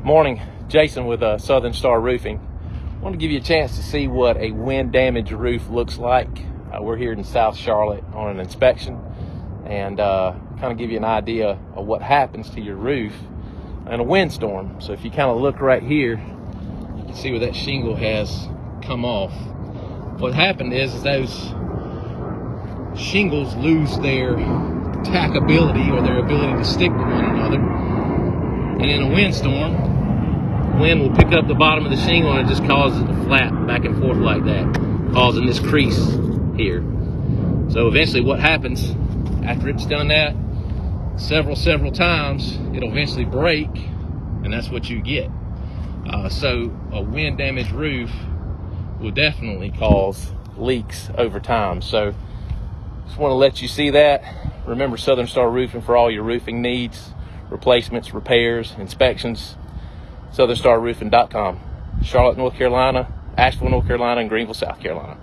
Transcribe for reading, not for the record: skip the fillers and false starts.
Morning, Jason with Southern Star Roofing. I want to give you a chance to see what a wind damaged roof looks like. We're here in South Charlotte on an inspection, and kind of give you an idea of what happens to your roof in a windstorm. So if you kind of look right here, you can see where that shingle has come off. What happened is those shingles lose their tackability, or their ability to stick to one another. And in a windstorm, wind will pick up the bottom of the shingle and it just causes it to flap back and forth like that, causing this crease here. So eventually what happens after it's done that several times, it'll eventually break, and that's what you get. So a wind damaged roof will definitely cause leaks over time. So just want to let you see that. Remember, Southern Star Roofing for all your roofing needs, replacements, repairs, inspections. SouthernStarRoofing.com. Charlotte, North Carolina, Asheville, North Carolina, and Greenville, South Carolina.